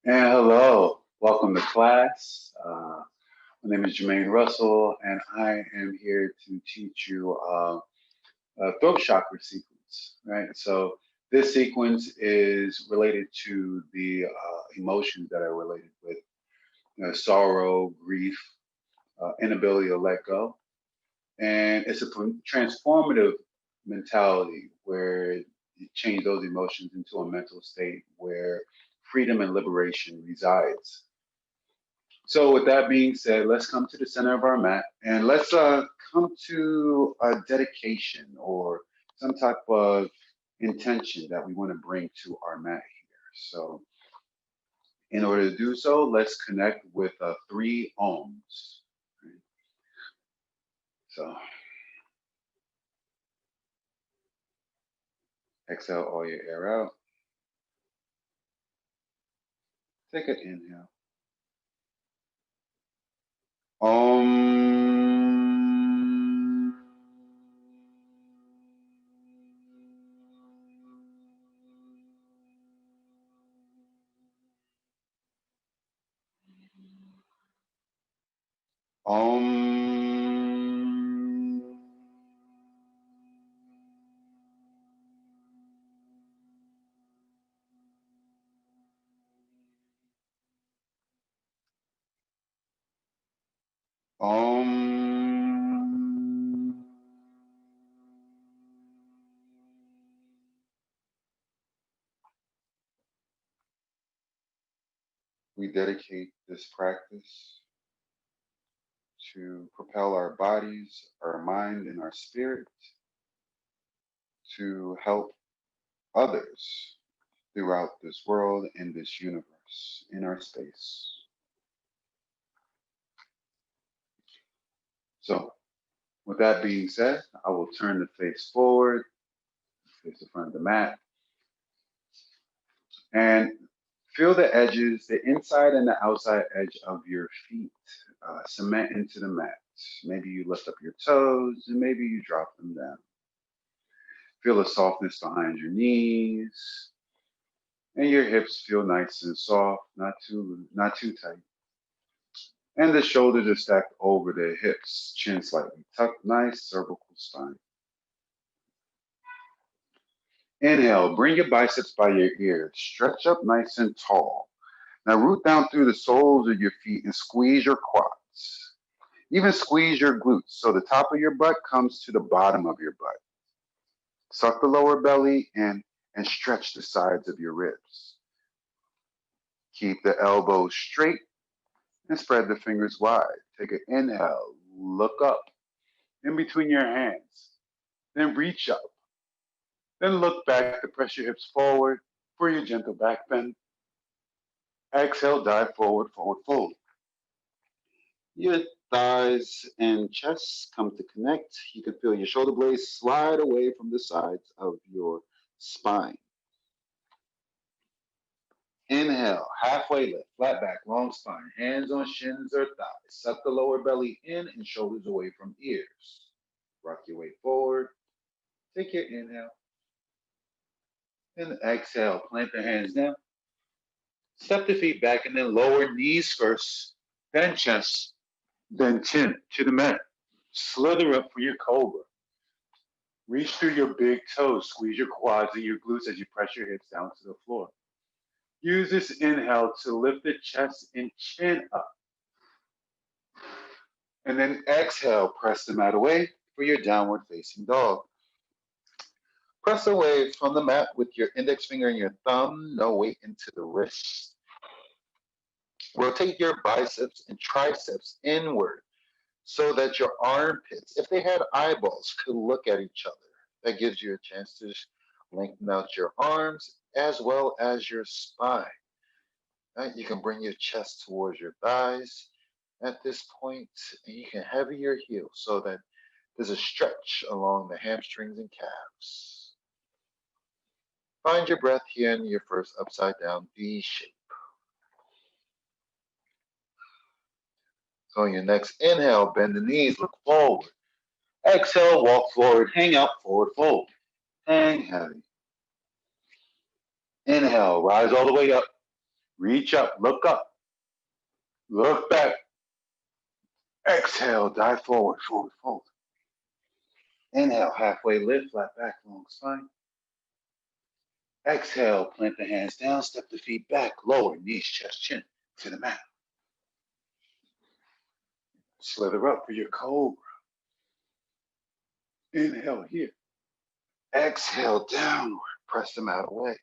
And hello, welcome to class. My name is Jermaine Russell, and I am here to teach you a throat chakra sequence. Right. So this sequence is related to the emotions that are related with sorrow, grief, inability to let go, and it's a transformative mentality where you change those emotions into a mental state where freedom and liberation resides. So, with that being said, let's come to the center of our mat and let's come to a dedication or some type of intention that we want to bring to our mat here. So, in order to do so, let's connect with three ohms. So, exhale all your air out. Take an inhale. Om. Om. Om. We dedicate this practice to propel our bodies, our mind, and our spirit to help others throughout this world and this universe in our space. So, with that being said, I will turn the face forward, face the front of the mat, and feel the edges, the inside and the outside edge of your feet cement into the mat. Maybe you lift up your toes and maybe you drop them down. Feel the softness behind your knees, and your hips feel nice and soft, not too tight. And the shoulders are stacked over the hips, chin slightly tucked, nice cervical spine. Inhale, bring your biceps by your ears, stretch up nice and tall. Now root down through the soles of your feet and squeeze your quads. Even squeeze your glutes so the top of your butt comes to the bottom of your butt. Suck the lower belly in and stretch the sides of your ribs. Keep the elbows straight and spread the fingers wide. Take an inhale, look up in between your hands, then reach up. Then look back to press your hips forward for your gentle back bend. Exhale, dive forward, forward fold. Your thighs and chest come to connect. You can feel your shoulder blades slide away from the sides of your spine. Inhale, halfway lift, flat back, long spine, hands on shins or thighs. Suck the lower belly in and shoulders away from ears. Rock your weight forward. Take your inhale. And exhale, plant the hands down. Step the feet back and then lower knees first, then chest, then chin to the mat. Slither up for your cobra. Reach through your big toes, squeeze your quads and your glutes as you press your hips down to the floor. Use this inhale to lift the chest and chin up. And then exhale, press the mat away for your downward facing dog. Press away from the mat with your index finger and your thumb, no weight into the wrist. Rotate your biceps and triceps inward so that your armpits, if they had eyeballs, could look at each other. That gives you a chance to lengthen out your arms as well as your spine. Right? You can bring your chest towards your thighs at this point, and you can heavy your heels so that there's a stretch along the hamstrings and calves. Find your breath here in your first upside down V shape. So on your next inhale, bend the knees, look forward. Exhale, walk forward, hang out, forward fold. Hang heavy. Inhale, rise all the way up. Reach up, look back. Exhale, dive forward, forward fold. Inhale, halfway lift, flat back, long spine. Exhale, plant the hands down, step the feet back, lower, knees, chest, chin to the mat. Slither up for your cobra. Inhale here. Exhale, downward, press the mat away.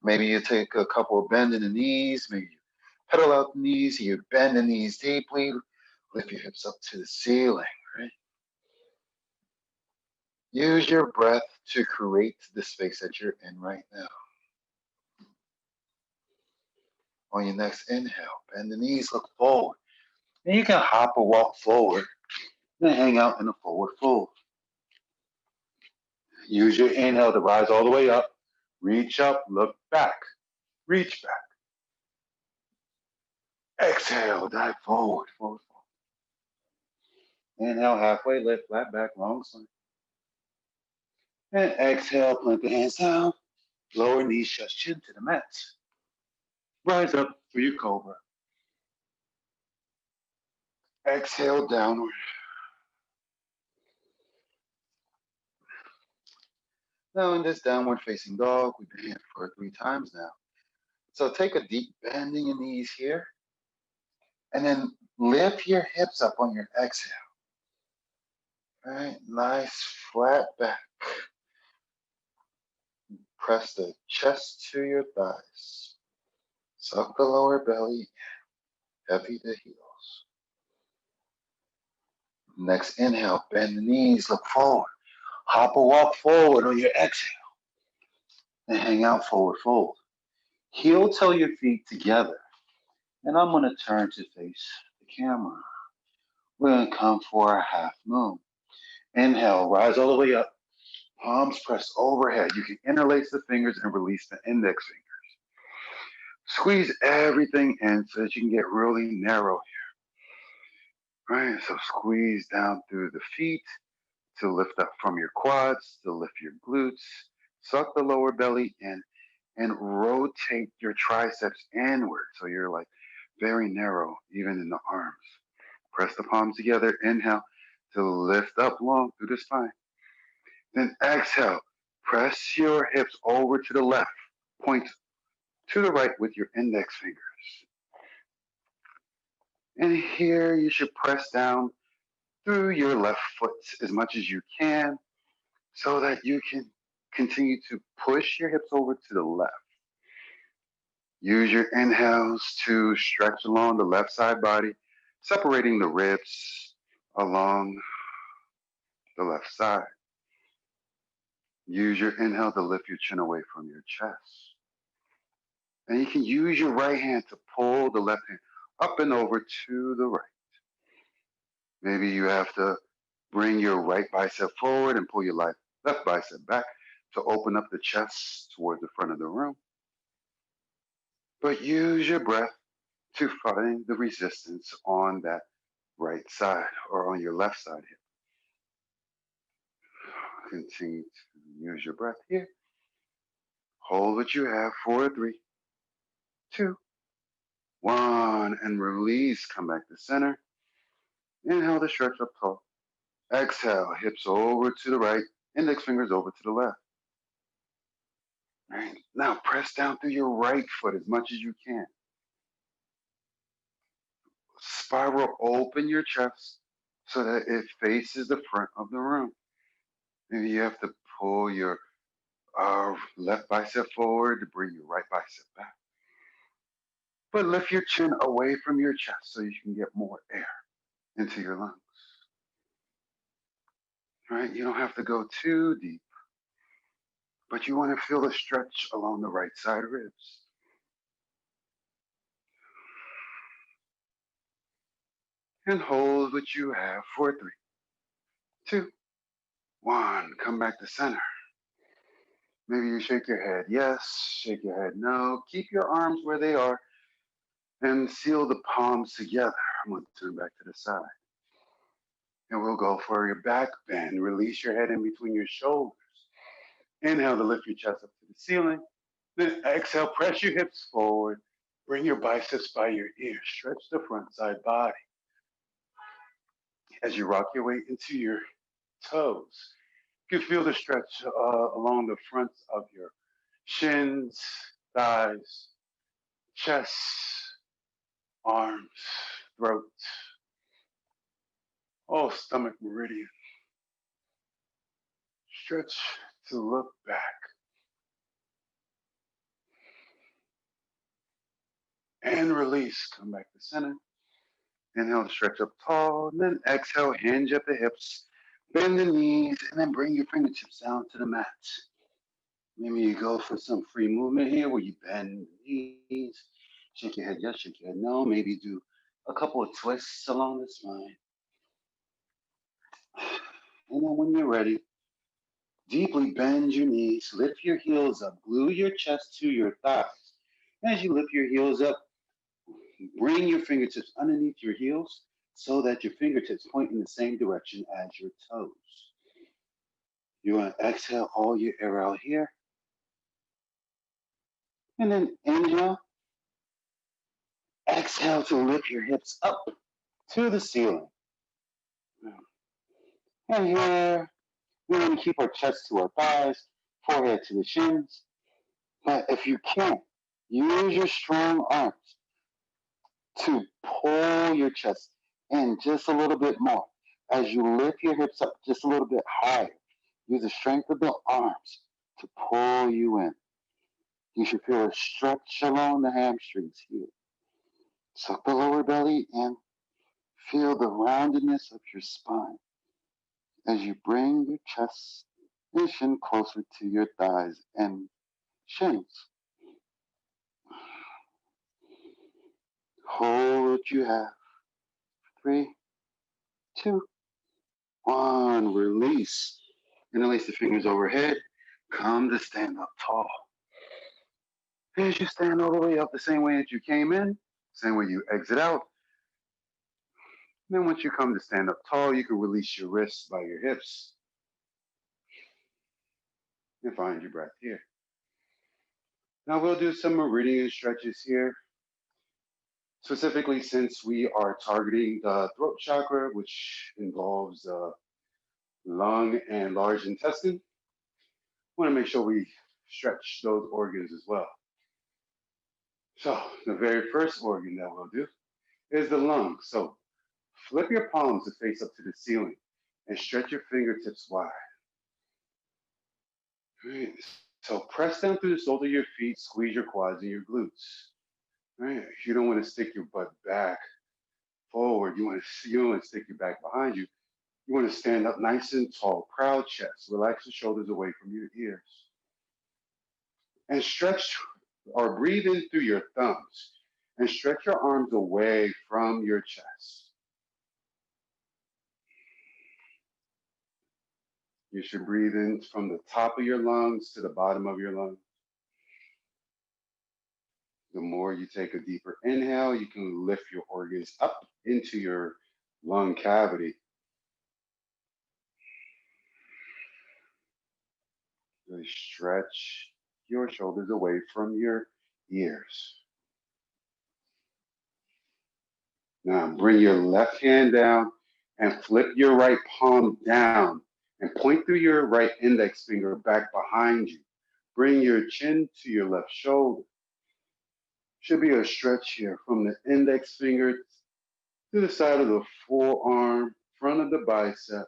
Maybe you take a couple of bend in the knees, maybe you pedal out the knees, you bend the knees deeply, lift your hips up to the ceiling, right? Use your breath to create the space that you're in right now. On your next inhale, bend the knees, look forward. And you can hop or walk forward, then hang out in a forward fold. Use your inhale to rise all the way up. Reach up, look back, reach back. Exhale, dive forward, forward, forward. Inhale, halfway lift, flat back, long spine. And exhale, plant the hands down, lower knees, chest, chin to the mat. Rise up for your cobra. Exhale, downward. Now in this downward facing dog, we've been here for 3 times now. So take a deep bend in your knees here, and then lift your hips up on your exhale. All right, nice flat back. Press the chest to your thighs. Suck the lower belly, heavy the heels. Next inhale, bend the knees, look forward. Hop or walk forward on your exhale. And hang out forward fold. Heel toe your feet together. And I'm going to turn to face the camera. We're going to come for a half moon. Inhale, rise all the way up. Palms press overhead. You can interlace the fingers and release the index fingers. Squeeze everything in so that you can get really narrow here. Right, so squeeze down through the feet to lift up from your quads, to lift your glutes. Suck the lower belly in and rotate your triceps inward so you're like very narrow, even in the arms. Press the palms together. Inhale to lift up long through the spine. Then exhale. Press your hips over to the left. Point to the right with your index fingers. And here you should press down through your left foot as much as you can so that you can continue to push your hips over to the left. Use your inhales to stretch along the left side body, separating the ribs along the left side. Use your inhale to lift your chin away from your chest. And you can use your right hand to pull the left hand up and over to the right. Maybe you have to bring your right bicep forward and pull your left bicep back to open up the chest towards the front of the room. But use your breath to find the resistance on that right side or on your left side here. Continue to use your breath here. Hold what you have for 3, 2, 1, and release. Come back to center. Inhale to stretch up tall. Exhale, hips over to the right, index fingers over to the left. All right. Now press down through your right foot as much as you can. Spiral open your chest so that it faces the front of the room. Maybe you have to pull your left bicep forward to bring your right bicep back. But lift your chin away from your chest so you can get more air into your lungs. Right? You don't have to go too deep, but you want to feel the stretch along the right side ribs. And hold what you have for 3, 2, 1. Come back to center. Maybe you shake your head yes, shake your head no. Keep your arms where they are and seal the palms together. I'm going to turn back to the side. And we'll go for your back bend. Release your head in between your shoulders. Inhale to lift your chest up to the ceiling. Then exhale, press your hips forward. Bring your biceps by your ears. Stretch the front side body. As you rock your way into your toes, you can feel the stretch along the fronts of your shins, thighs, chest, arms, throat, oh, stomach meridian. Stretch to look back. And release. Come back to center. Inhale to stretch up tall. And then exhale, hinge at the hips. Bend the knees. And then bring your fingertips down to the mat. Maybe you go for some free movement here where you bend the knees. Shake your head yes, shake your head no. Maybe do a couple of twists along the spine. And then when you're ready, deeply bend your knees. Lift your heels up. Glue your chest to your thighs. As you lift your heels up, bring your fingertips underneath your heels so that your fingertips point in the same direction as your toes. You want to exhale all your air out here. And then inhale. Exhale to lift your hips up to the ceiling. And here, we're going to keep our chest to our thighs, forehead to the shins. But if you can't, use your strong arms to pull your chest in just a little bit more. As you lift your hips up just a little bit higher, use the strength of the arms to pull you in. You should feel a stretch along the hamstrings here. Suck the lower belly and feel the roundedness of your spine as you bring your chest and shin closer to your thighs and shins. Hold what you have. 3, 2, 1. Release. Interlace the fingers overhead. Come to stand up tall. As you stand all the way up the same way that you came in, same way you exit out. Then once you come to stand up tall, you can release your wrists by your hips. And find your breath here. Now we'll do some meridian stretches here. Specifically, since we are targeting the throat chakra, which involves the lung and large intestine, we want to make sure we stretch those organs as well. So the very first organ that we'll do is the lung. So flip your palms to face up to the ceiling and stretch your fingertips wide. Right. So press down through the soles of your feet, squeeze your quads and your glutes. Right. You don't want to stick your butt back forward. You don't want to stick your back behind you. You want to stand up nice and tall, proud chest. Relax the shoulders away from your ears. And stretch or breathe in through your thumbs and stretch your arms away from your chest. You should breathe in from the top of your lungs to the bottom of your lungs. The more you take a deeper inhale, you can lift your organs up into your lung cavity. Really stretch your shoulders away from your ears. Now bring your left hand down and flip your right palm down and point through your right index finger back behind you. Bring your chin to your left shoulder. Should be a stretch here from the index finger to the side of the forearm, front of the bicep,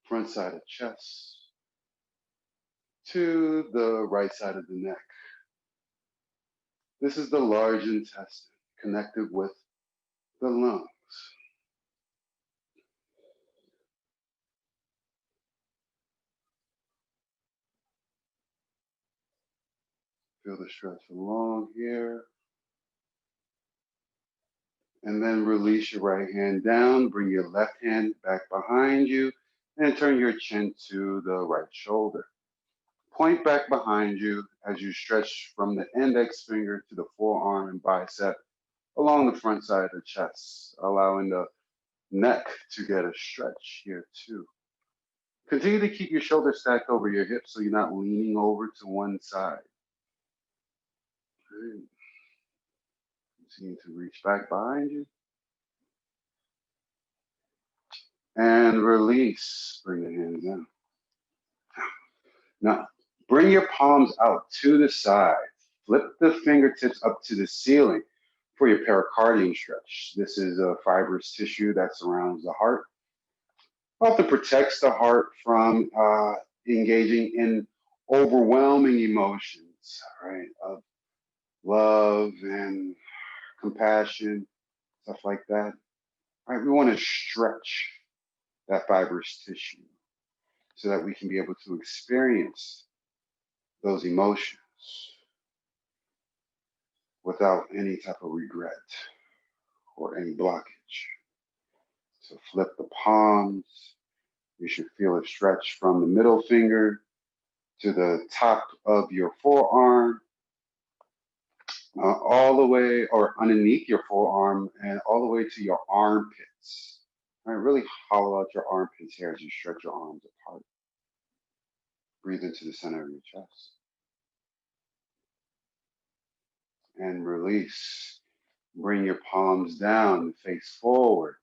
front side of chest, to the right side of the neck. This is the large intestine connected with the lungs. Feel the stretch along here. And then release your right hand down, bring your left hand back behind you, and turn your chin to the right shoulder. Point back behind you as you stretch from the index finger to the forearm and bicep along the front side of the chest, allowing the neck to get a stretch here too. Continue to keep your shoulders stacked over your hips so you're not leaning over to one side. Right. Continue to reach back behind you. And release. Bring the hands down. Now, bring your palms out to the side. Flip the fingertips up to the ceiling for your pericardium stretch. This is a fibrous tissue that surrounds the heart. Often protects the heart from engaging in overwhelming emotions, right? Of love and compassion, stuff like that. Right? We want to stretch that fibrous tissue so that we can be able to experience those emotions without any type of regret or any blockage. So flip the palms. You should feel a stretch from the middle finger to the top of your forearm, all the way or underneath your forearm and all the way to your armpits. All right, really hollow out your armpits here as you stretch your arms apart. Breathe into the center of your chest. And release. Bring your palms down, face forward.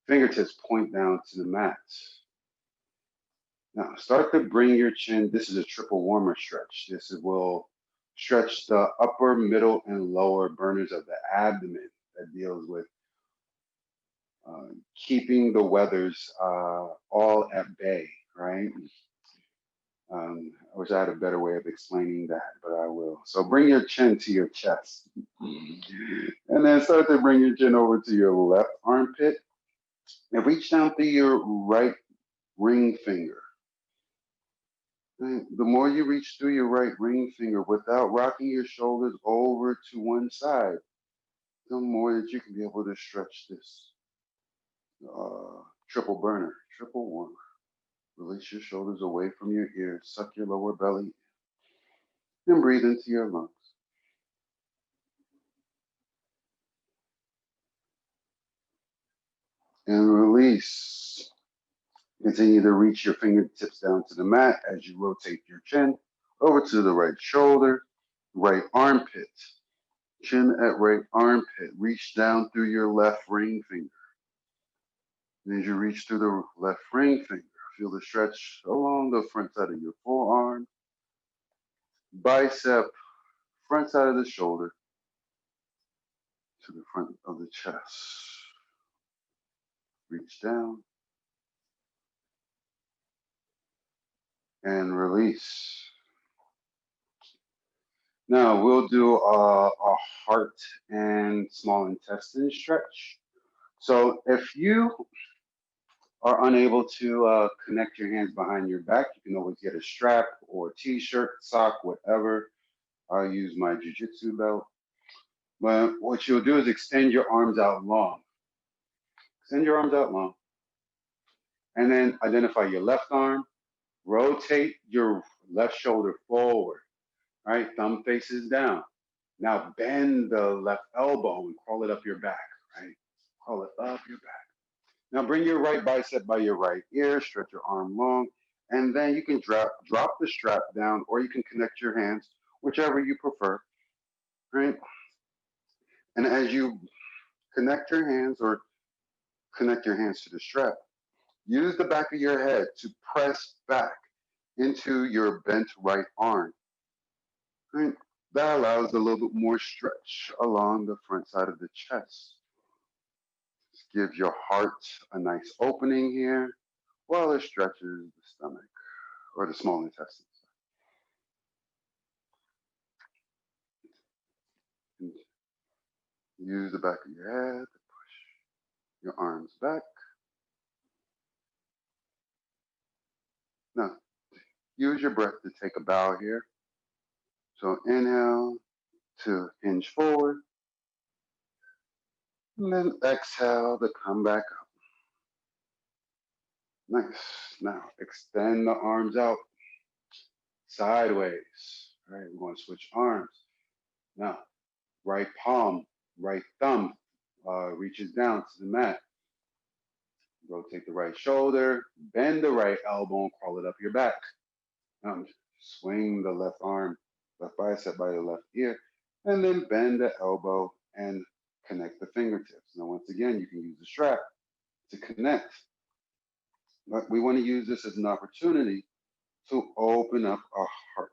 Fingertips point down to the mat. Now start to bring your chin. This is a triple warmer stretch. This will stretch the upper, middle, and lower burners of the abdomen that deals with keeping the weathers all at bay, right? I wish I had a better way of explaining that, but I will. So bring your chin to your chest. And then start to bring your chin over to your left armpit. And reach down through your right ring finger. And the more you reach through your right ring finger without rocking your shoulders over to one side, the more that you can be able to stretch this triple burner, triple warmer. Release your shoulders away from your ears. Suck your lower belly. And breathe into your lungs. And release. Continue to reach your fingertips down to the mat as you rotate your chin over to the right shoulder, right armpit. Chin at right armpit. Reach down through your left ring finger. And as you reach through the left ring finger, feel the stretch along the front side of your forearm, bicep, front side of the shoulder, to the front of the chest. Reach down and release. Now we'll do a heart and small intestine stretch. So if you are unable to connect your hands behind your back, you can always get a strap or a t-shirt, sock, whatever. I'll use my jiu-jitsu belt. But what you'll do is extend your arms out long. Extend your arms out long. And then identify your left arm. Rotate your left shoulder forward. All right, thumb faces down. Now bend the left elbow and crawl it up your back, right? Crawl it up your back. Now bring your right bicep by your right ear, stretch your arm long, and then you can drop the strap down, or you can connect your hands, whichever you prefer, right? And as you connect your hands or connect your hands to the strap, use the back of your head to press back into your bent right arm. Right? That allows a little bit more stretch along the front side of the chest. Just give your heart a nice opening here while it stretches the stomach or the small intestines. And use the back of your head to push your arms back. Now, use your breath to take a bow here. So inhale to hinge forward. And then exhale to come back up. Nice. Now, extend the arms out sideways. All right, we're going to switch arms. Now, right palm, right thumb reaches down to the mat. Rotate the right shoulder, bend the right elbow, and crawl it up your back. Now, swing the left arm, left bicep by the left ear, And then bend the elbow and connect the fingertips. Now, once again, you can use the strap to connect. But we want to use this as an opportunity to open up our heart.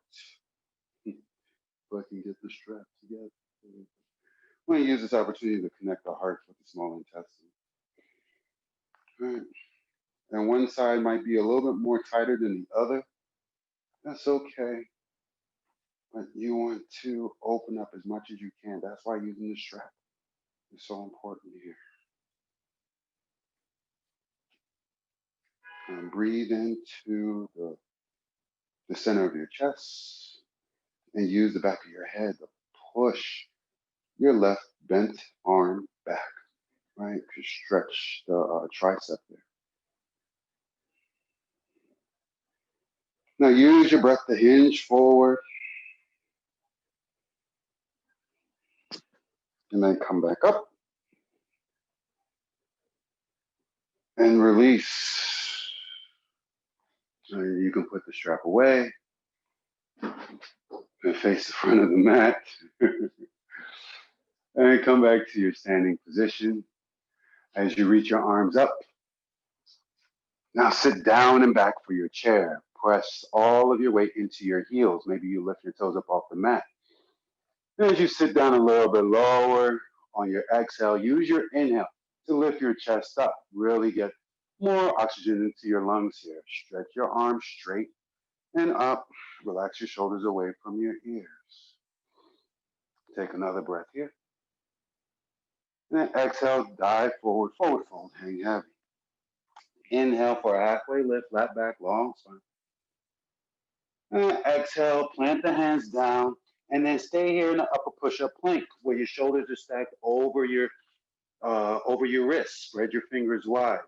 If I can get the strap together. We want to use this opportunity to connect our heart with the small intestine. Right. And one side might be a little bit more tighter than the other. That's okay. But you want to open up as much as you can. That's why using the strap is so important here. And breathe into the center of your chest and use the back of your head to push your left bent arm back, right? To stretch the tricep there. Now use your breath to hinge forward and then come back up and release. So you can put the strap away and face the front of the mat and come back to your standing position as you reach your arms up. Now sit down and back for your chair. Press all of your weight into your heels. Maybe you lift your toes up off the mat. And as you sit down a little bit lower on your exhale, use your inhale to lift your chest up. Really get more oxygen into your lungs here. Stretch your arms straight and up. Relax your shoulders away from your ears. Take another breath here. And then exhale, dive forward, forward fold, hang heavy. Inhale for a halfway lift, flat back, long spine. And exhale, plant the hands down, and then stay here in the upper push-up plank where your shoulders are stacked over your wrists. Spread your fingers wide.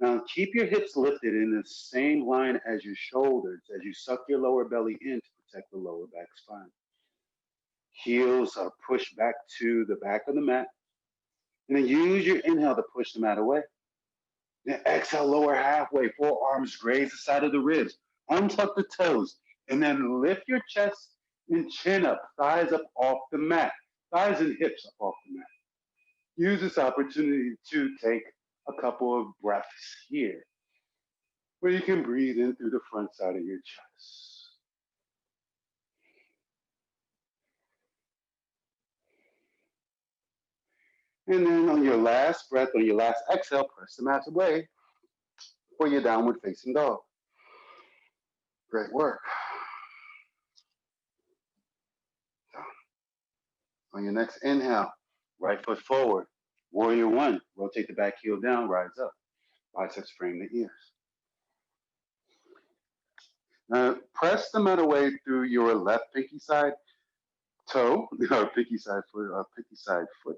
Now keep your hips lifted in the same line as your shoulders as you suck your lower belly in to protect the lower back spine. Heels are pushed back to the back of the mat. And then use your inhale to push the mat away. Then exhale, lower halfway, forearms graze the side of the ribs. Untuck the toes. And then lift your chest and chin up, thighs up off the mat. Thighs and hips up off the mat. Use this opportunity to take a couple of breaths here, where you can breathe in through the front side of your chest. And then on your last breath, on your last exhale, press the mat away for your downward facing dog. Great work. On your next inhale, right foot forward. Warrior one, rotate the back heel down, rise up. Biceps frame the ears. Now press the mat away through your left pinky side toe, or pinky side foot,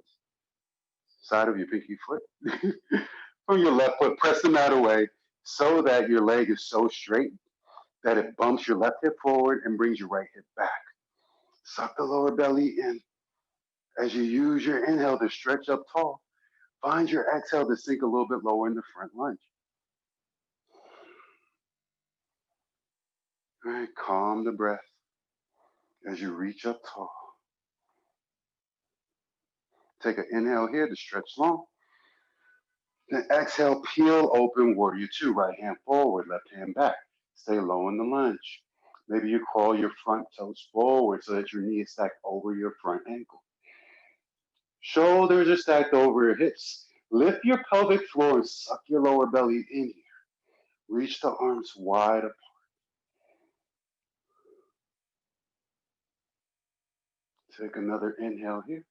side of your pinky foot. From your left foot, press the mat away so that your leg is so straight that it bumps your left hip forward and brings your right hip back. Suck the lower belly in. As you use your inhale to stretch up tall, find your exhale to sink a little bit lower in the front lunge. All right, calm the breath as you reach up tall. Take an inhale here to stretch long. Then exhale, peel open, warrior two. Right hand forward, left hand back. Stay low in the lunge. Maybe you crawl your front toes forward so that your knee is stacked over your front ankle. Shoulders are stacked over your hips. Lift your pelvic floor and suck your lower belly in here. Reach the arms wide apart. Take another inhale here.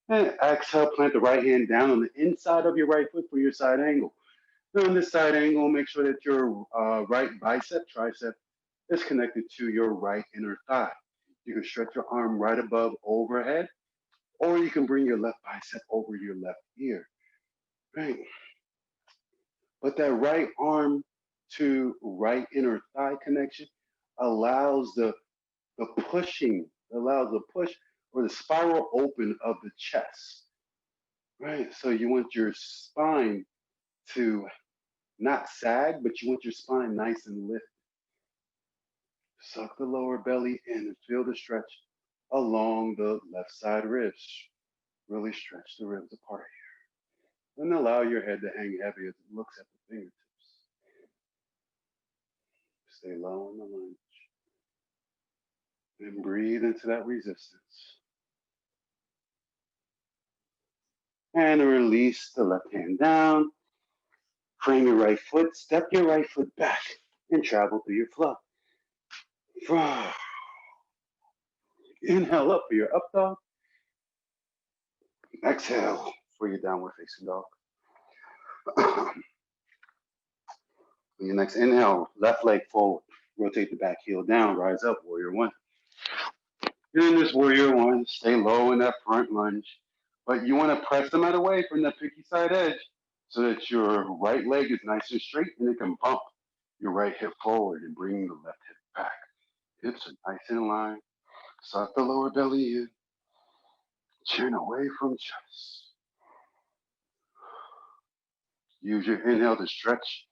And exhale, plant the right hand down on the inside of your right foot for your side angle. Now on this side angle, make sure that your right bicep, tricep is connected to your right inner thigh. You can stretch your arm right above overhead, or you can bring your left bicep over your left ear. Right. But that right arm to right inner thigh connection allows the pushing, allows the push or the spiral open of the chest. Right. So you want your spine to not sag, but you want your spine nice and lifted. Suck the lower belly in and feel the stretch along the left side ribs. Really stretch the ribs apart here. And allow your head to hang heavy as it looks at the fingertips. Stay low in the lunge. And breathe into that resistance. And release the left hand down. Frame your right foot, step your right foot back, and travel through your flow. Inhale up for your up dog. Exhale for your downward facing dog. On your next inhale, left leg forward. Rotate the back heel down, rise up, warrior one. In this warrior one, stay low in that front lunge, but you want to press the mat away from the picky side edge so that your right leg is nice and straight and it can bump your right hip forward and bring the left hip back. Hips are nice in line. Suck the lower belly in. Chin away from chest. Use your inhale to stretch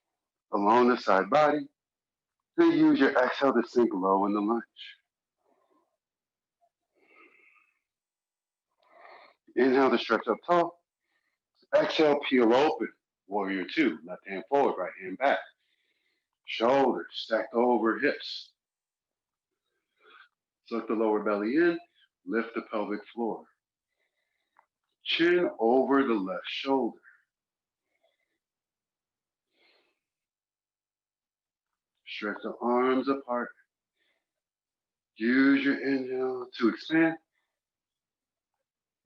along the side body. Then use your exhale to sink low in the lunge. Inhale to stretch up tall. Exhale, peel open. Warrior two. Left hand forward, right hand back. Shoulders stacked over hips. Suck the lower belly in. Lift the pelvic floor. Chin over the left shoulder. Stretch the arms apart. Use your inhale to expand.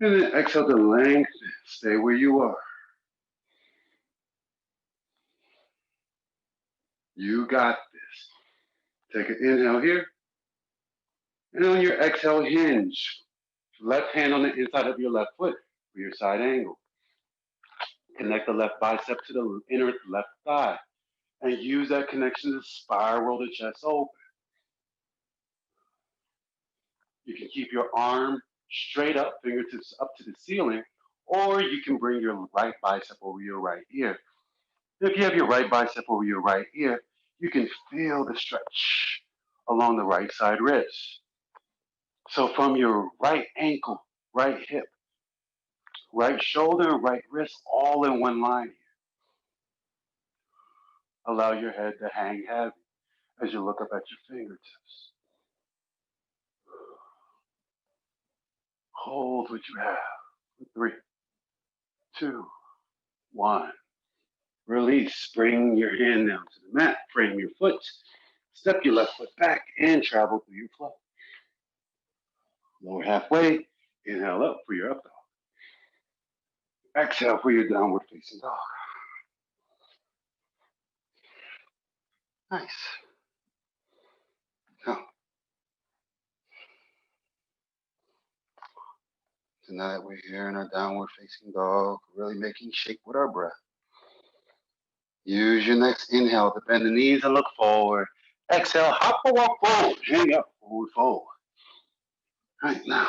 And then exhale to lengthen. Stay where you are. You got this. Take an inhale here. And on your exhale, hinge. Left hand on the inside of your left foot for your side angle. Connect the left bicep to the inner left thigh. And use that connection to spiral the chest open. You can keep your arm straight up, fingertips up to the ceiling, or you can bring your right bicep over your right ear. If you have your right bicep over your right ear, you can feel the stretch along the right side ribs. So from your right ankle, right hip, right shoulder, right wrist, all in one line here. Allow your head to hang heavy as you look up at your fingertips. Hold what you have. 3, 2, 1. Release. Bring your hand down to the mat. Frame your foot. Step your left foot back and travel through your flow. Lower halfway. Inhale up for your up dog. Exhale for your downward facing dog. Nice. Now, tonight we're here in our downward facing dog, really making shape with our breath. Use your next inhale to bend the knees and look forward. Exhale, hop or walk forward. Hang up, forward fold. All right, now,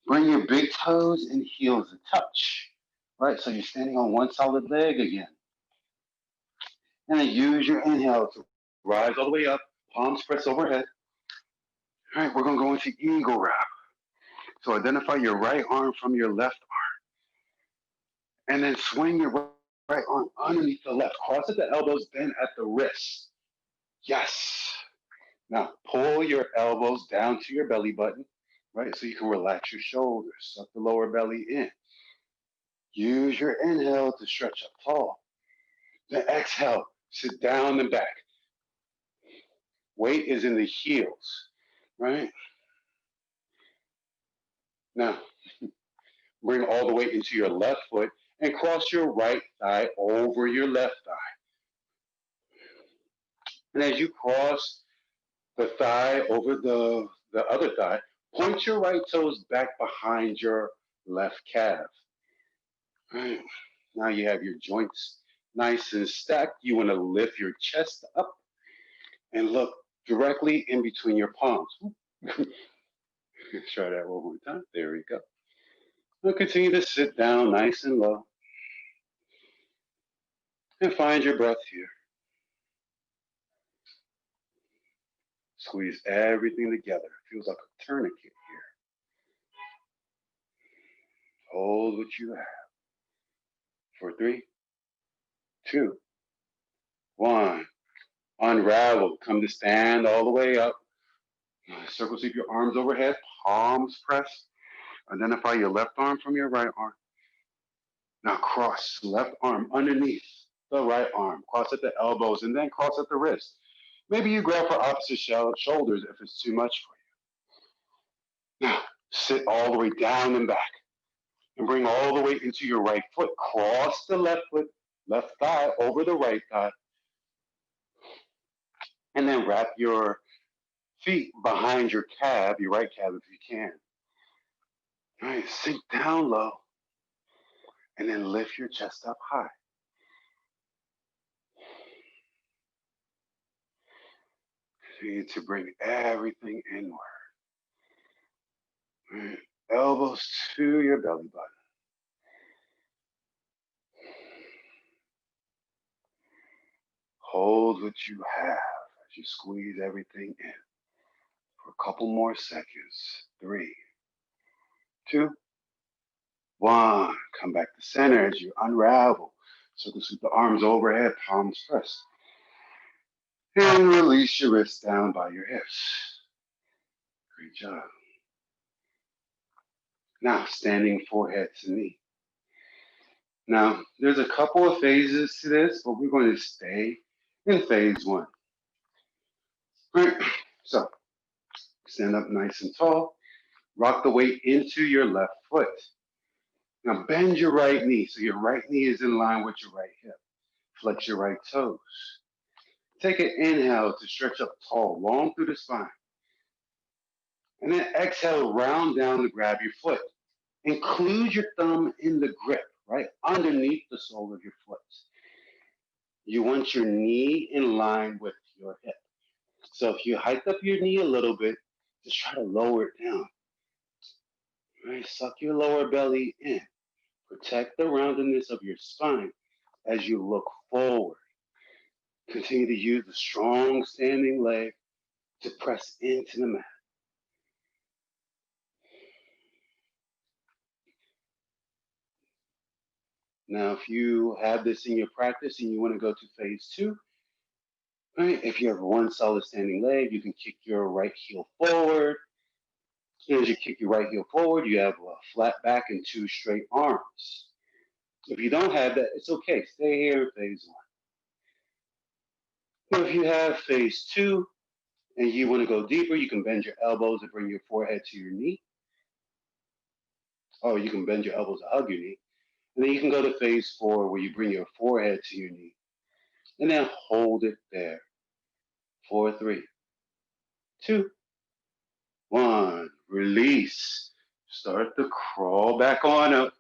bring your big toes and heels to touch. Right, so you're standing on one solid leg again. And then use your inhale to rise all the way up, palms press overhead. All right, we're going to go into eagle wrap. So identify your right arm from your left arm. And then swing your right arm underneath the left. Cross at the elbows, bend at the wrists. Yes. Now pull your elbows down to your belly button, right? So you can relax your shoulders, suck the lower belly in. Use your inhale to stretch up tall. Then exhale, sit down and back. Weight is in the heels, right? Now, bring all the weight into your left foot and cross your right thigh over your left thigh. And as you cross the thigh over the other thigh, point your right toes back behind your left calf. All right. Now you have your joints nice and stacked. You want to lift your chest up and look directly in between your palms. Let's try that one more time. There we go. Now continue to sit down nice and low. And find your breath here. Squeeze everything together. feels like a tourniquet here. Hold what you have for 3, 2, 1. Unravel. Come to stand all the way up. Circle sweep your arms overhead, palms pressed. Identify your left arm from your right arm. Now cross left arm underneath the right arm. Cross at the elbows and then cross at the wrist. Maybe you grab for opposite shoulders if it's too much for you. Now sit all the way down and back and bring all the way into your right foot. Cross the left foot, left thigh over the right thigh. And then wrap your feet behind your calf, your right calf if you can. All right, sink down low and then lift your chest up high. Continue to bring everything inward. Right. Elbows to your belly button. Hold what you have as you squeeze everything in for a couple more seconds. 3, 2, 1. Come back to center as you unravel. Circle sweep the arms overhead, palms pressed. And release your wrists down by your hips. Great job. Now, standing forehead to knee. Now, there's a couple of phases to this, but we're going to stay in phase 1. Right, so stand up nice and tall. Rock the weight into your left foot. Now bend your right knee so your right knee is in line with your right hip. Flex your right toes. Take an inhale to stretch up tall, long through the spine. And then exhale, round down to grab your foot. Include your thumb in the grip, right underneath the sole of your foot. You want your knee in line with your hip. So if you hike up your knee a little bit, just try to lower it down. Right, suck your lower belly in. Protect the roundedness of your spine as you look forward. Continue to use the strong standing leg to press into the mat. Now, if you have this in your practice and you want to go to phase 2, right, if you have one solid standing leg, you can kick your right heel forward. As you kick your right heel forward, you have a flat back and 2 straight arms. If you don't have that, it's okay. Stay here in phase 1. Now, if you have phase 2 and you want to go deeper, you can bend your elbows and bring your forehead to your knee. Or you can bend your elbows to hug your knee. And then you can go to phase 4 where you bring your forehead to your knee. And then hold it there. 4, 3, 2, 1. Release. Start to crawl back on up.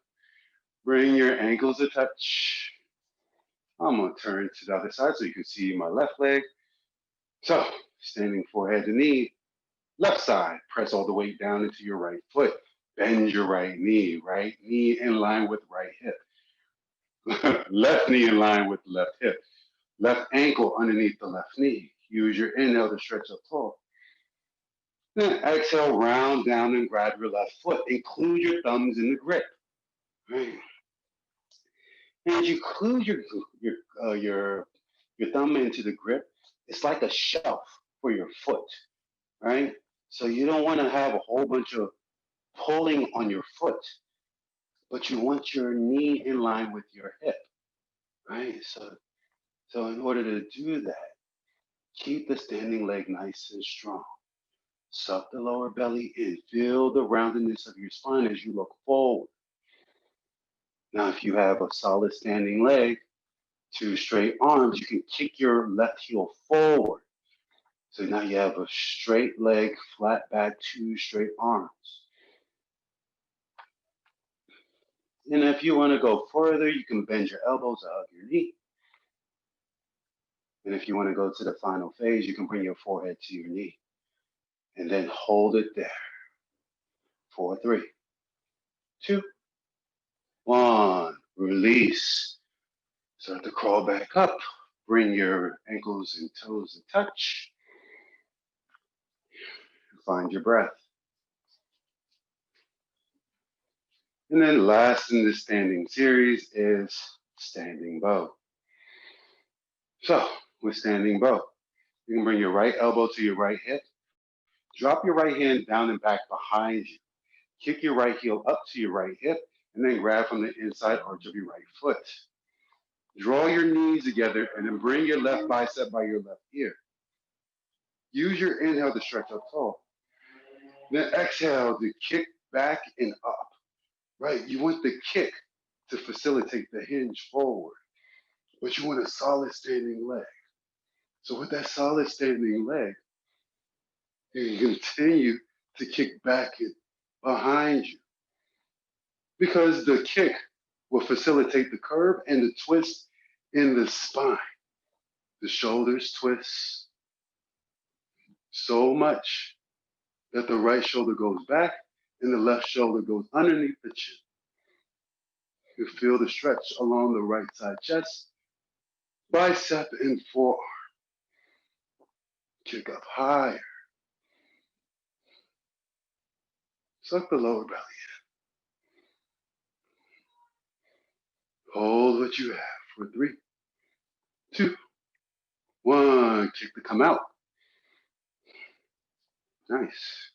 Bring your ankles to touch. I'm going to turn to the other side so you can see my left leg. So, standing forehead to knee. Left side, press all the weight down into your right foot. Bend your right knee in line with right hip. Left knee in line with left hip. Left ankle underneath the left knee. Use your inhale to stretch up tall. Then exhale, round down and grab your left foot. Include your thumbs in the grip. Right. And as you include your thumb into the grip, it's like a shelf for your foot, right? So you don't want to have a whole bunch of pulling on your foot, but you want your knee in line with your hip, right? So in order to do that, keep the standing leg nice and strong. Suck the lower belly in. Feel the roundedness of your spine as you look forward. Now, if you have a solid standing leg, 2 straight arms, you can kick your left heel forward. So now you have a straight leg, flat back, 2 straight arms. And if you want to go further, you can bend your elbows to hug your knee. And if you want to go to the final phase, you can bring your forehead to your knee. And then hold it there. 4, 3, 2, 1. Release. Start to crawl back up. Bring your ankles and toes in touch. Find your breath. And then last in this standing series is standing bow. So with standing bow, you can bring your right elbow to your right hip, drop your right hand down and back behind you, kick your right heel up to your right hip, and then grab from the inside arch of your right foot. Draw your knees together and then bring your left bicep by your left ear. Use your inhale to stretch up tall. Then exhale to kick back and up. Right? You want the kick to facilitate the hinge forward, but you want a solid standing leg. So with that solid standing leg, you can continue to kick back and behind you, because the kick will facilitate the curve and the twist in the spine. The shoulders twist so much that the right shoulder goes back and the left shoulder goes underneath the chin. You feel the stretch along the right side chest, bicep and forearm. Kick up higher. Suck the lower belly in. Hold what you have for 3, 2, 1. Kick to come out. Nice.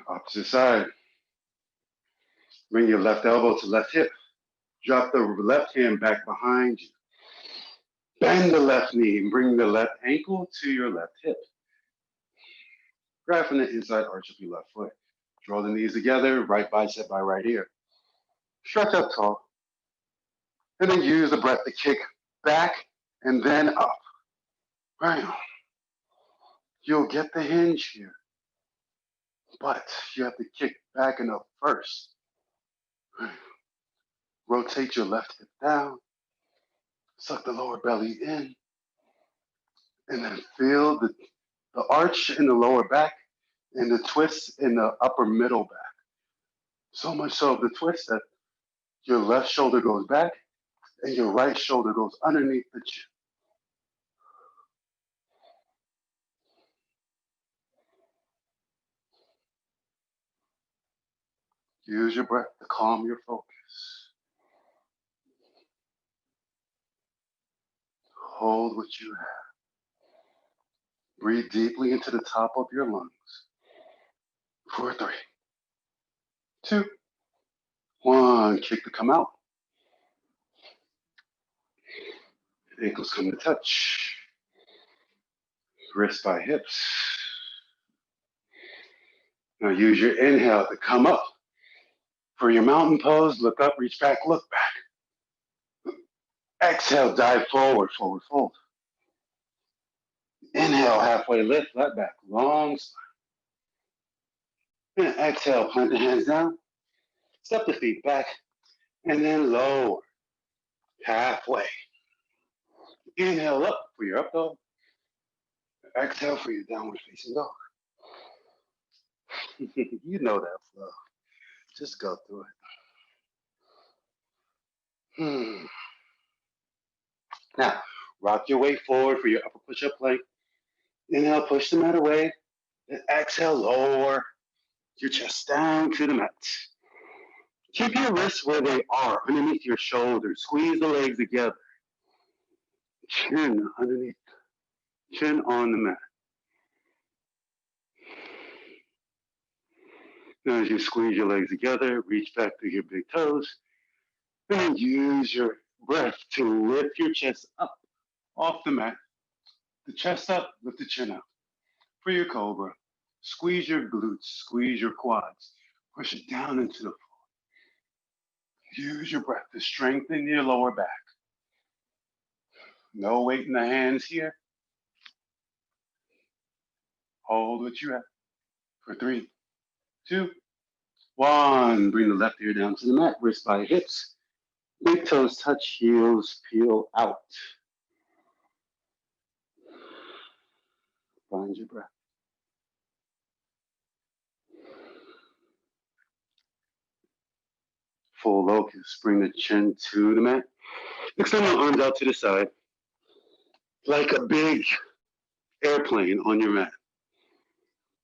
Opposite side. Bring your left elbow to left hip. Drop the left hand back behind you. Bend the left knee and bring the left ankle to your left hip. Grab from the inside arch of your left foot. Draw the knees together, right bicep by right ear. Stretch up tall. And then use the breath to kick back and then up. Right. You'll get the hinge here, but you have to kick back and up first. Right. Rotate your left hip down. Suck the lower belly in. And then feel the arch in the lower back and the twist in the upper middle back. So much so the twist that your left shoulder goes back and your right shoulder goes underneath the chin. Use your breath to calm your focus. Hold what you have. Breathe deeply into the top of your lungs. For 3, 2, 1. Kick to come out. Ankles come to touch. Wrist by hips. Now use your inhale to come up. For your mountain pose, look up, reach back, look back. Exhale, dive forward, forward fold. Inhale, halfway lift, let back, long spine. And exhale, plant the hands down, step the feet back, and then lower, halfway. Inhale up for your up dog. Exhale for your downward facing dog. You know that flow. Just go through it. Now, rock your weight forward for your upper push-up plank. Inhale, push the mat away. And exhale, lower your chest down to the mat. Keep your wrists where they are, underneath your shoulders. Squeeze the legs together. Chin underneath, chin on the mat. Now as you squeeze your legs together, reach back to your big toes, and use your breath to lift your chest up off the mat. The chest up, lift the chin up. For your cobra, squeeze your glutes, squeeze your quads, push it down into the floor. Use your breath to strengthen your lower back. No weight in the hands here. Hold what you have for 3, 2, 1. Bring the left ear down to the mat, wrist by hips. Big toes touch, heels peel out. Find your breath. Full locust. Bring the chin to the mat. Extend the arms out to the side like a big airplane on your mat.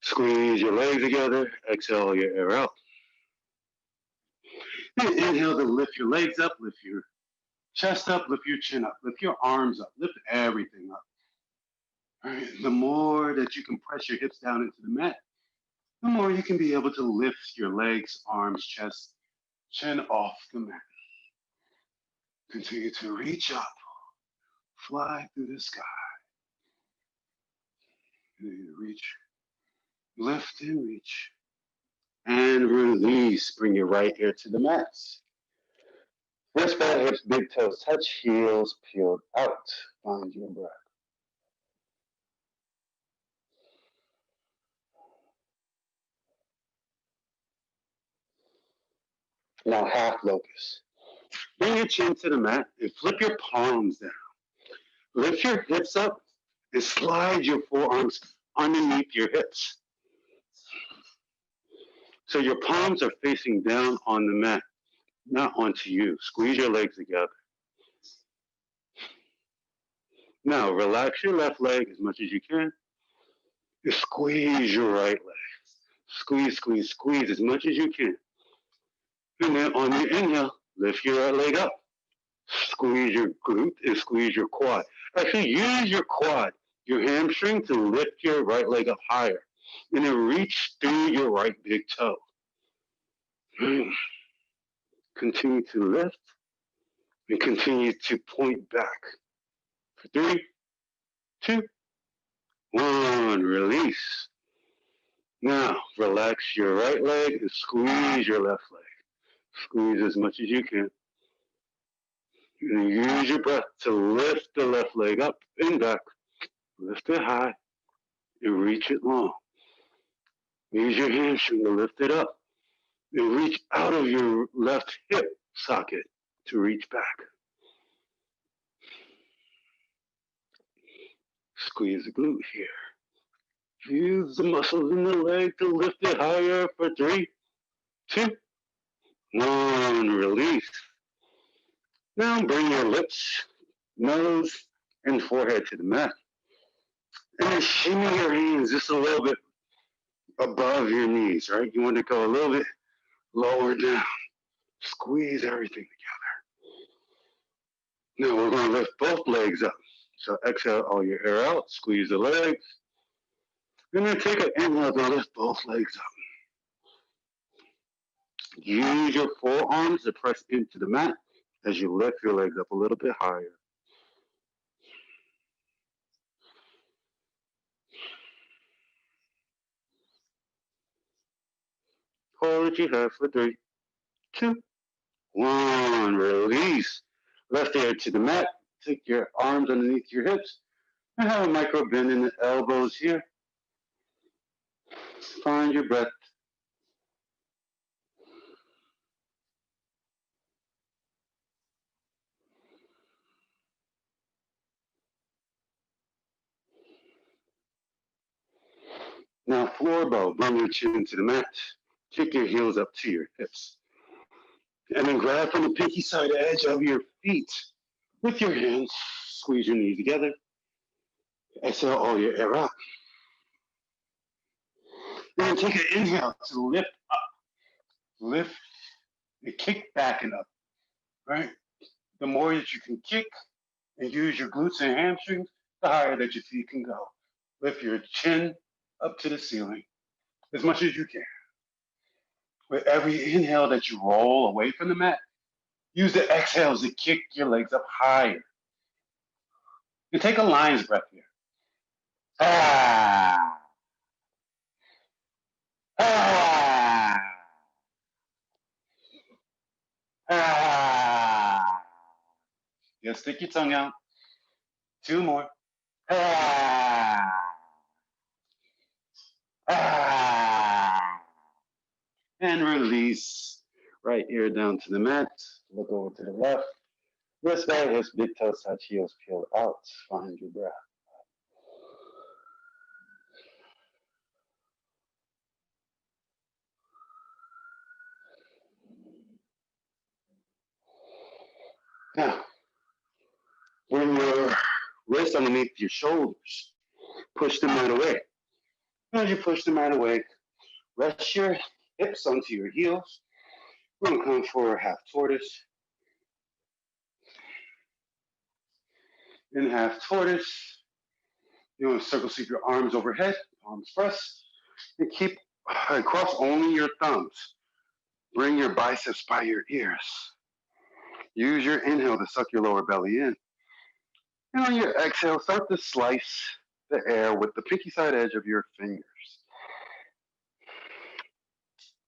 Squeeze your legs together. Exhale your air out. And inhale to lift your legs up, lift your chest up, lift your chin up, lift your arms up, lift everything up. All right. The more that you can press your hips down into the mat, the more you can be able to lift your legs, arms, chest, chin off the mat. Continue to reach up, fly through the sky. Reach, lift and reach, and release. Bring your right ear to the mat. Wrist, ball, hips, big toes touch, heels peeled out. Find your breath. Now half locust. Bring your chin to the mat and flip your palms down. Lift your hips up and slide your forearms underneath your hips. So your palms are facing down on the mat, not onto you. Squeeze your legs together. Now relax your left leg as much as you can. And squeeze your right leg. Squeeze, squeeze, squeeze as much as you can. And then on your inhale, lift your right leg up. Squeeze your glute and squeeze your quad. Actually, use your quad, your hamstring, to lift your right leg up higher. And then reach through your right big toe. Continue to lift and continue to point back. For 3, 2, 1, release. Now, relax your right leg and squeeze your left leg. Squeeze as much as you can. And use your breath to lift the left leg up and back. Lift it high and reach it long. Use your hamstring to lift it up and reach out of your left hip socket to reach back. Squeeze the glute here. Use the muscles in the leg to lift it higher for 3, 2, 1. Release. Now bring your lips, nose, and forehead to the mat. And then shimmy your hands just a little bit above your knees, right? You want to go a little bit lower down. Squeeze everything together. Now we're going to lift both legs up. So exhale all your air out, squeeze the legs. And then take an inhale to lift both legs up. Use your forearms to press into the mat as you lift your legs up a little bit higher. Hold what you have for 3, 2, 1. Release. Left ear to the mat. Take your arms underneath your hips and have a micro bend in the elbows here. Find your breath. Now floor bow. Bring your chin to the mat. Kick your heels up to your hips. And then grab from the pinky side edge of your feet with your hands. Squeeze your knees together. Exhale all your air out. Then take an inhale to lift up. Lift and kick back and up. Right? The more that you can kick and use your glutes and hamstrings, the higher that your feet can go. Lift your chin up to the ceiling as much as you can. With every inhale that you roll away from the mat, use the exhales to kick your legs up higher. And take a lion's breath here. Ah. Ah. Ah. Yeah, stick your tongue out. 2 more. Ah. Ah. And release. Right ear down to the mat. Look over to the left. Wrist, back, hips, big toes touch, heels peeled out. Find your breath. Now, bring your wrists underneath your shoulders. Push them out away. As you push the mat away, rest your hips onto your heels. We're going to come for a half tortoise. In half tortoise, you want to circle sweep your arms overhead, palms pressed, and keep cross only your thumbs. Bring your biceps by your ears. Use your inhale to suck your lower belly in. And on your exhale, start to slice the air with the pinky side edge of your fingers.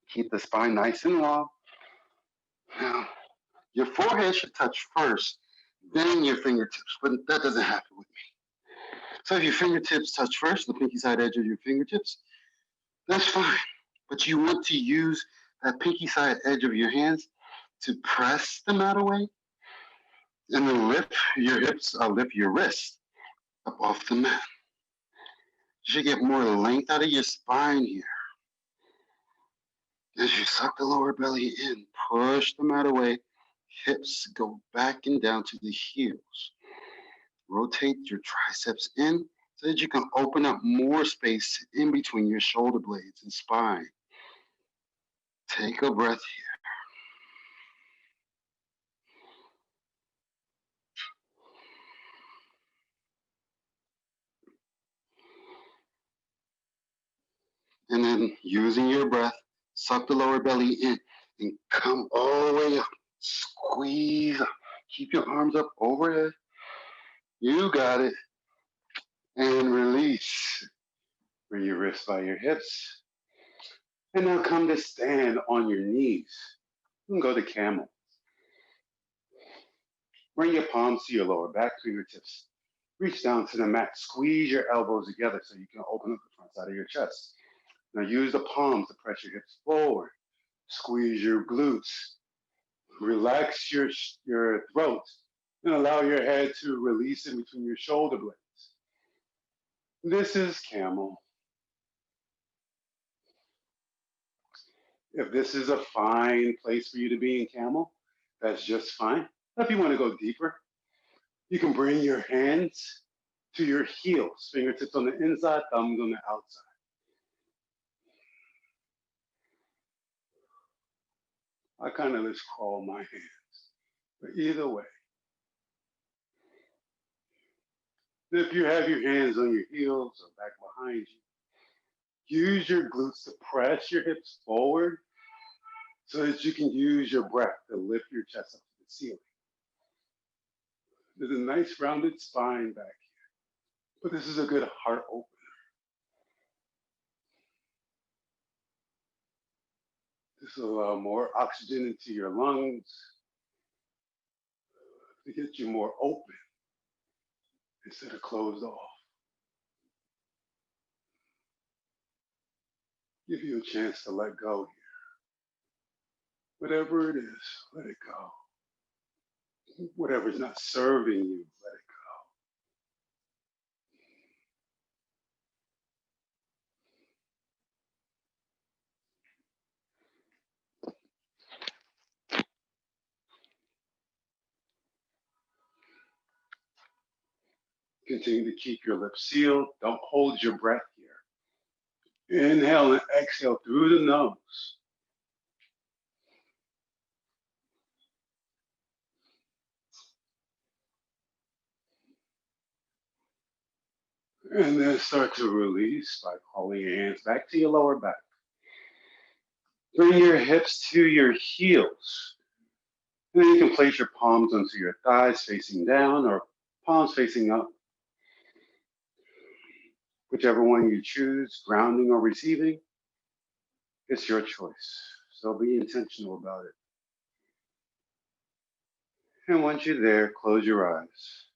Keep the spine nice and long. Now, your forehead should touch first, then your fingertips, but that doesn't happen with me. So if your fingertips touch first, the pinky side edge of your fingertips, that's fine. But you want to use that pinky side edge of your hands to press the mat away and then lift your hips, lift your wrists up off the mat. You should get more length out of your spine here. As you suck the lower belly in, push the mat away, hips go back and down to the heels. Rotate your triceps in so that you can open up more space in between your shoulder blades and spine. Take a breath here. And then using your breath, suck the lower belly in and come all the way up. Squeeze up. Keep your arms up overhead. You got it. And release. Bring your wrists by your hips. And now come to stand on your knees. You can go to camel. Bring your palms to your lower back, fingertips. Reach down to the mat. Squeeze your elbows together so you can open up the front side of your chest. Now use the palms to press your hips forward. Squeeze your glutes. Relax your throat and allow your head to release in between your shoulder blades. This is camel. If this is a fine place for you to be in camel, that's just fine. If you want to go deeper, you can bring your hands to your heels, fingertips on the inside, thumbs on the outside. I kind of just crawl my hands, but either way. If you have your hands on your heels or back behind you, use your glutes to press your hips forward so that you can use your breath to lift your chest up to the ceiling. There's a nice rounded spine back here, but this is a good heart opener. This will allow more oxygen into your lungs to get you more open instead of closed off. Give you a chance to let go here. Whatever it is, let it go. Whatever's not serving you, let it go. Continue to keep your lips sealed. Don't hold your breath here. Inhale and exhale through the nose. And then start to release by calling your hands back to your lower back. Bring your hips to your heels. And then you can place your palms onto your thighs facing down or palms facing up. Whichever one you choose, grounding or receiving, it's your choice. So be intentional about it. And once you're there, close your eyes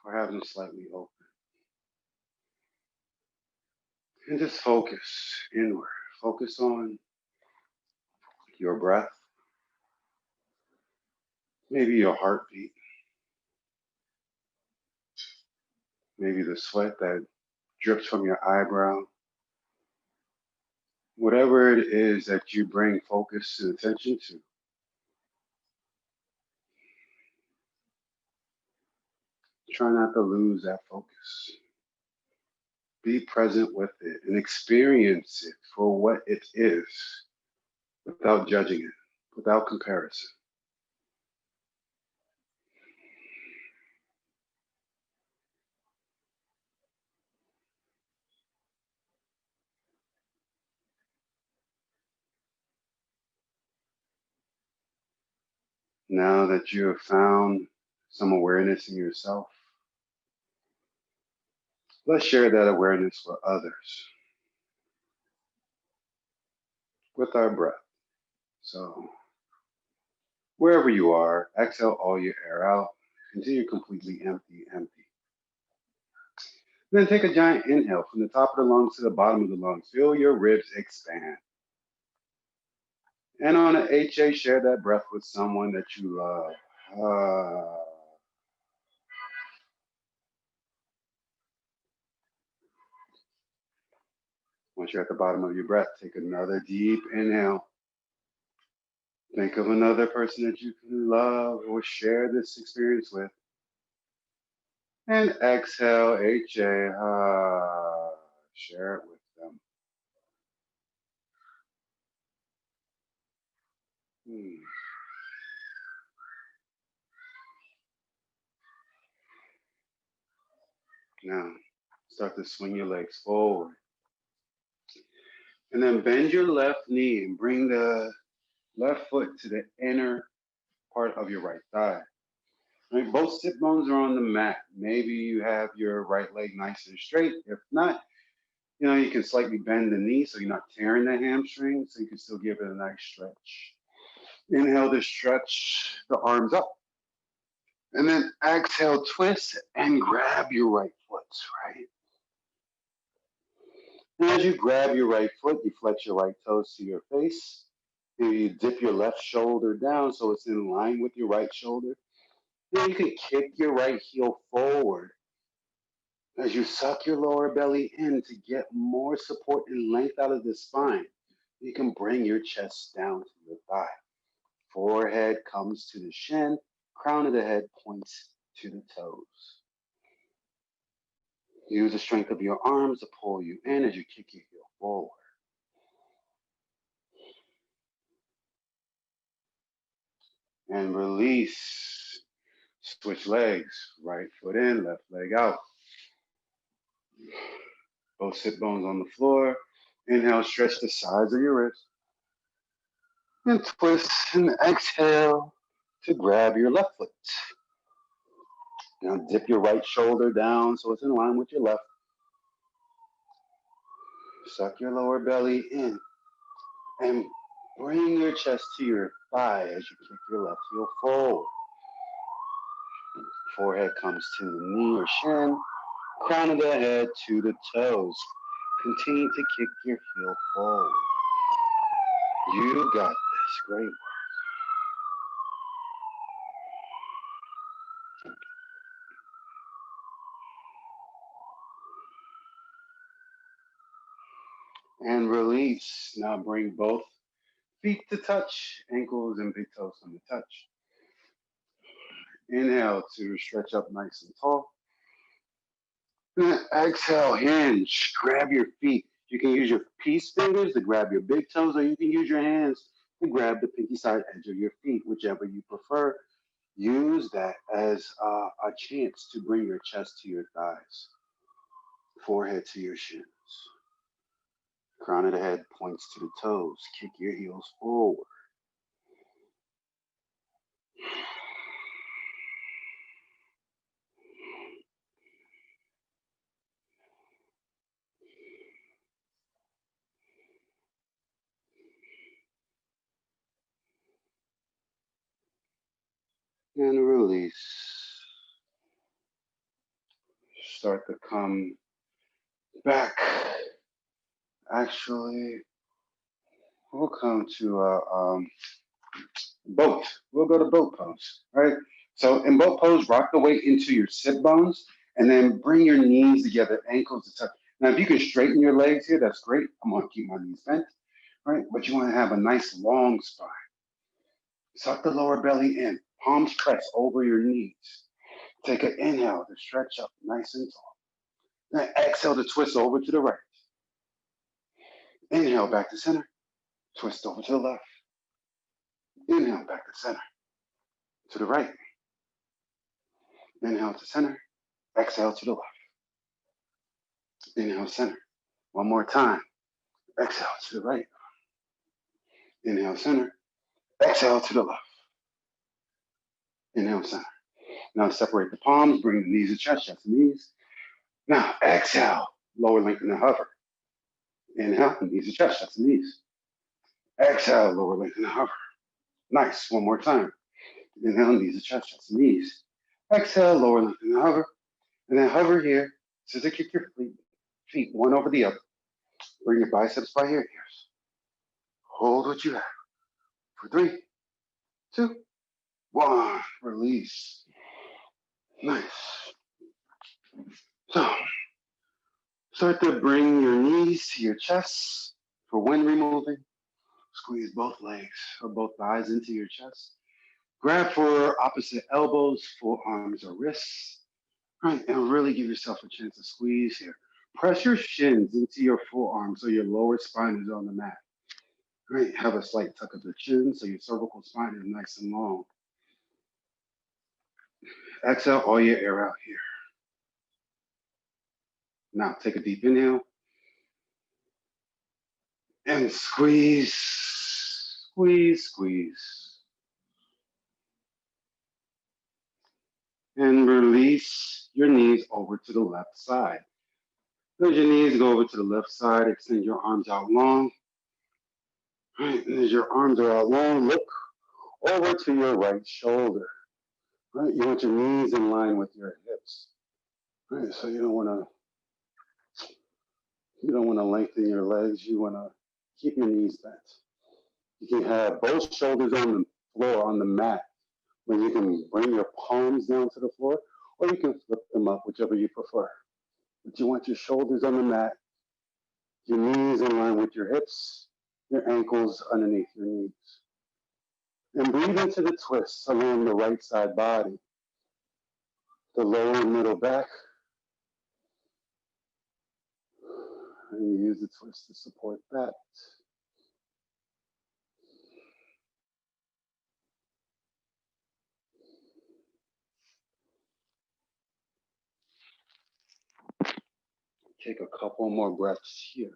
or have them slightly open. And just focus inward. Focus on your breath, maybe your heartbeat, maybe the sweat that drips from your eyebrow. Whatever it is that you bring focus and attention to, try not to lose that focus. Be present with it and experience it for what it is without judging it, without comparison. Now that you have found some awareness in yourself, let's share that awareness with others with our breath. So, wherever you are, exhale all your air out until you're completely empty, empty. Then take a giant inhale from the top of the lungs to the bottom of the lungs. Feel your ribs expand. And on an HA, share that breath with someone that you love. Once you're at the bottom of your breath, take another deep inhale. Think of another person that you can love or share this experience with. And exhale, HA, share it with them. Now, start to swing your legs forward. And then bend your left knee and bring the left foot to the inner part of your right thigh. Right, both sit bones are on the mat. Maybe you have your right leg nice and straight. If not, you can slightly bend the knee so you're not tearing the hamstring, so you can still give it a nice stretch. Inhale to stretch the arms up. And then exhale, twist and grab your right foot, right? And as you grab your right foot, you flex your right toes to your face. And you dip your left shoulder down so it's in line with your right shoulder. Then you can kick your right heel forward as you suck your lower belly in to get more support and length out of the spine. You can bring your chest down to your thigh. Forehead comes to the shin, crown of the head points to the toes. Use the strength of your arms to pull you in as you kick your heel forward. And release. Switch legs. Right foot in, left leg out. Both sit bones on the floor. Inhale, stretch the sides of your wrists. And twist and exhale to grab your left foot. Now dip your right shoulder down so it's in line with your left. Suck your lower belly in and bring your chest to your thigh as you kick your left heel forward. Forehead comes to the knee or shin, crown of the head to the toes. Continue to kick your heel forward. You got this. Great work. And release. Now bring both feet to touch, ankles and big toes on the touch. Inhale to stretch up nice and tall. And exhale, hinge. Grab your feet. You can use your peace fingers to grab your big toes, or you can use your hands to grab the pinky side edge of your feet, whichever you prefer. Use that as a chance to bring your chest to your thighs, forehead to your shins. Crown of the head points to the toes. Kick your heels forward. And release. Start to come back. Actually, we'll come to boat. We'll go to boat pose, right? So in boat pose, rock the weight into your sit bones and then bring your knees together, ankles to touch. Now, if you can straighten your legs here, that's great. I'm going to keep my knees bent, right? But you want to have a nice long spine. Suck the lower belly in, palms press over your knees. Take an inhale to stretch up nice and tall. Then exhale to twist over to the right. Inhale back to center. Twist over to the left. Inhale back to center. To the right. Inhale to center. Exhale to the left. Inhale center. One more time. Exhale to the right. Inhale center. Exhale to the left. Inhale center. Now separate the palms. Bring the knees to chest, chest to knees. Now exhale. Lower lengthen and hover. Inhale. Knees to chest, chest to knees. Exhale. Lower lengthen and hover. Nice. One more time. Inhale. Knees to chest, chest to knees. Exhale. Lower lengthen and hover. And then hover here. Scissor kick your feet one over the other. Bring your biceps by your ears. Hold what you have for 3, 2, 1. Release. Nice. So, start to bring your knees to your chest for wind removing. Squeeze both legs or both thighs into your chest. Grab for opposite elbows, forearms or wrists. Right, and really give yourself a chance to squeeze here. Press your shins into your forearms so your lower spine is on the mat. Great, have a slight tuck of the chin so your cervical spine is nice and long. Exhale all your air out here. Now take a deep inhale. And squeeze, squeeze, squeeze. And release your knees over to the left side. As your knees go over to the left side, extend your arms out long. Right, and as your arms are out long, look over to your right shoulder. Right, you want your knees in line with your hips. Right, so you don't want to lengthen your legs. You want to keep your knees bent. You can have both shoulders on the floor on the mat, when you can bring your palms down to the floor, or you can flip them up, whichever you prefer. But you want your shoulders on the mat, your knees in line with your hips, your ankles underneath your knees. And breathe into the twists along the right side body, the lower and middle back. And you use the twist to support that. Take a couple more breaths here.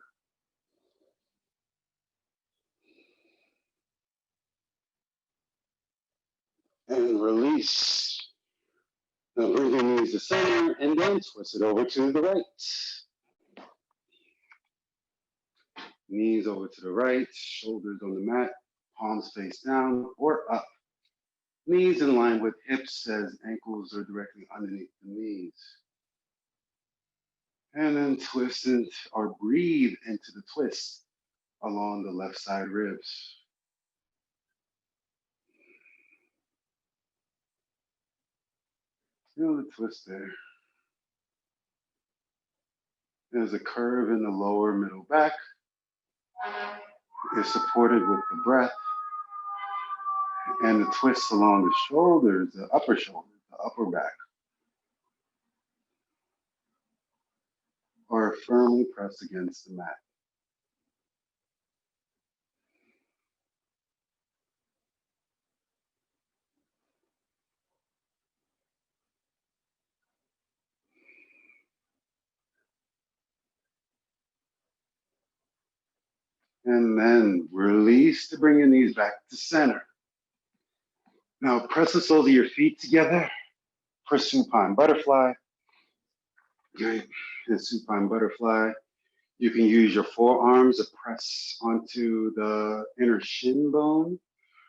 And release. Now bring your knees to center and then twist it over to the right. Knees over to the right, shoulders on the mat, palms face down or up. Knees in line with hips as ankles are directly underneath the knees. And then twist or breathe into the twist along the left side ribs. Feel the twist there. There's a curve in the lower middle back. It's supported with the breath. And the twist along the shoulders, the upper back, are firmly pressed against the mat. And then release to bring your knees back to center. Now press the soles of your feet together for supine butterfly. Right, in supine butterfly, you can use your forearms to press onto the inner shin bone,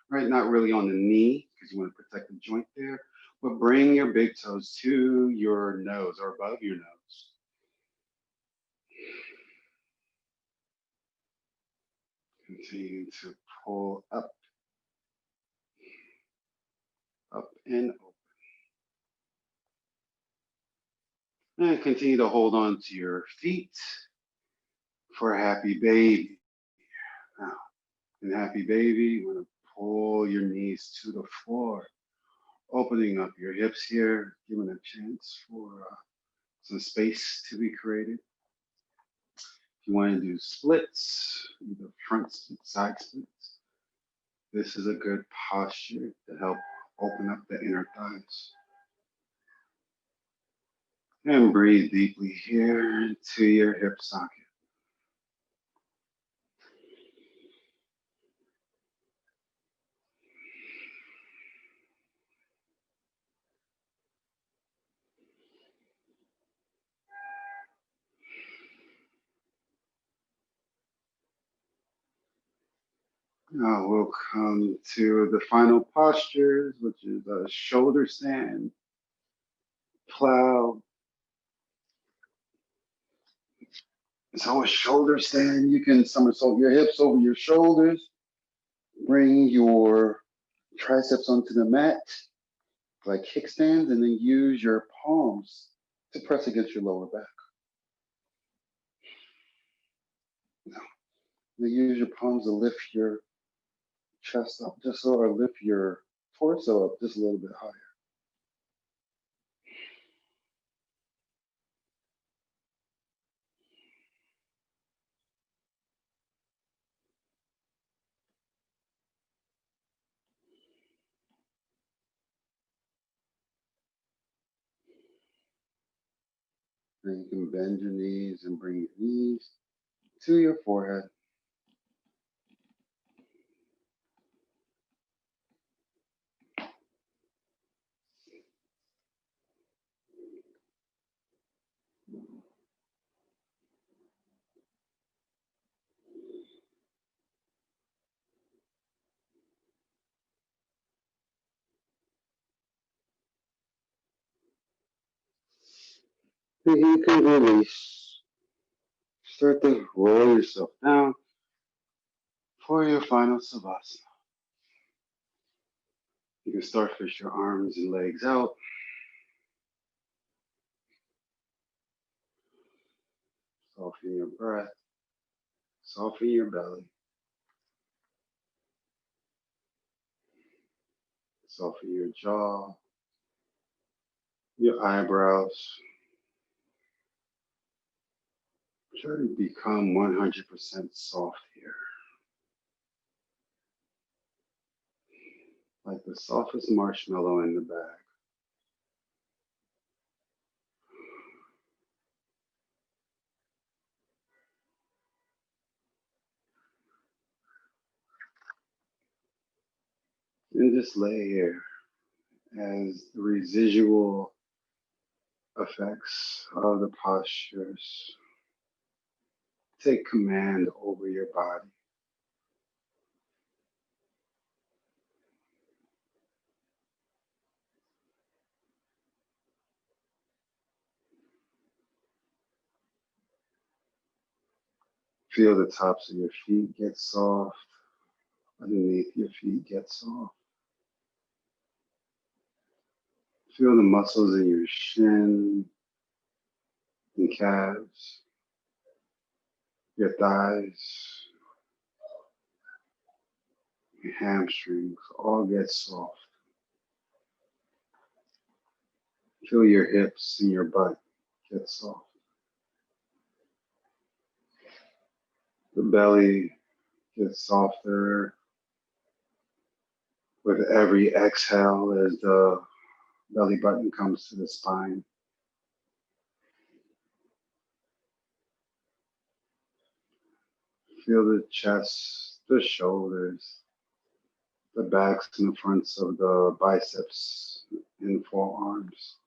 right? Not really on the knee because you want to protect the joint there, but bring your big toes to your nose or above your nose. Continue to pull up, up and open. And continue to hold on to your feet for a happy baby. Now, in happy baby, you want to pull your knees to the floor, opening up your hips here, giving a chance for some space to be created. If you want to do splits, either front splits, side splits, this is a good posture to help open up the inner thighs. And breathe deeply here into your hip socket. Now we'll come to the final postures, which is a shoulder stand, plow. So a shoulder stand, you can somersault your hips over your shoulders, bring your triceps onto the mat like kickstands, and then use your palms to press against your lower back. Now, use your palms to lift your chest up just so, or lift your torso up just a little bit higher. Then you can bend your knees and bring your knees to your forehead. And you can release. Start to roll yourself down for your final savasana. You can starfish your arms and legs out. Soften your breath. Soften your belly. Soften your jaw, your eyebrows. Try to become 100% soft here. Like the softest marshmallow in the bag. And just lay here as the residual effects of the postures take command over your body. Feel the tops of your feet get soft, underneath your feet get soft. Feel the muscles in your shin and calves, your thighs, your hamstrings all get soft. Feel your hips and your butt get soft. The belly gets softer with every exhale as the belly button comes to the spine. Feel the chest, the shoulders, the backs and the fronts of the biceps and forearms.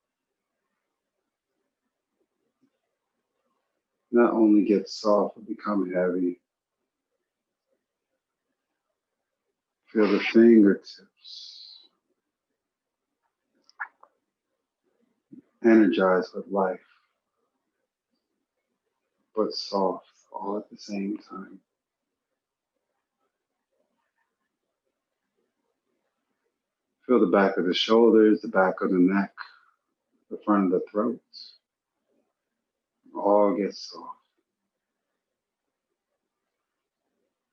Not only get soft, but become heavy. Feel the fingertips, energized with life, but soft all at the same time. Feel the back of the shoulders, the back of the neck, the front of the throat. All get soft.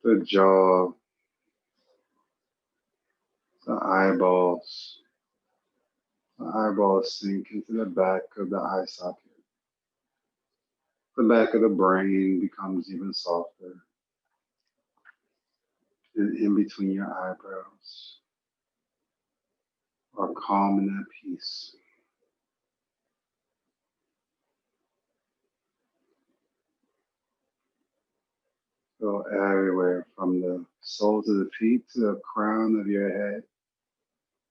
The jaw, the eyeballs. The eyeballs sink into the back of the eye socket. The back of the brain becomes even softer. And in between your eyebrows are calm and at peace. So everywhere from the soles of the feet to the crown of your head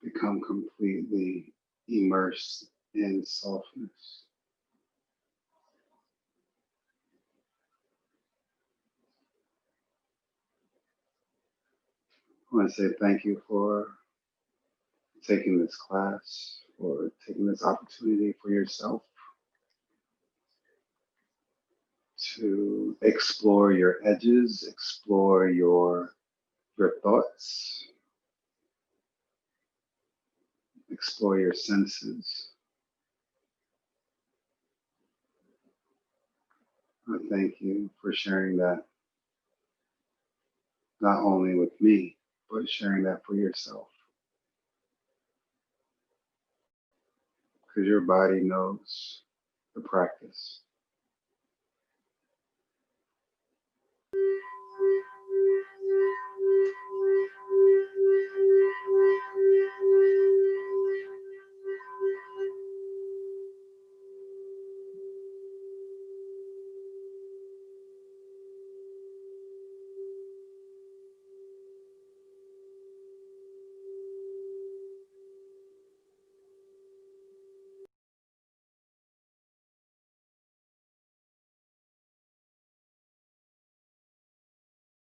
become completely immersed in softness. I want to say thank you for taking this class, for taking this opportunity for yourself to explore your edges, explore your thoughts, explore your senses. I thank you for sharing that not only with me, but sharing that for yourself. Because your body knows the practice.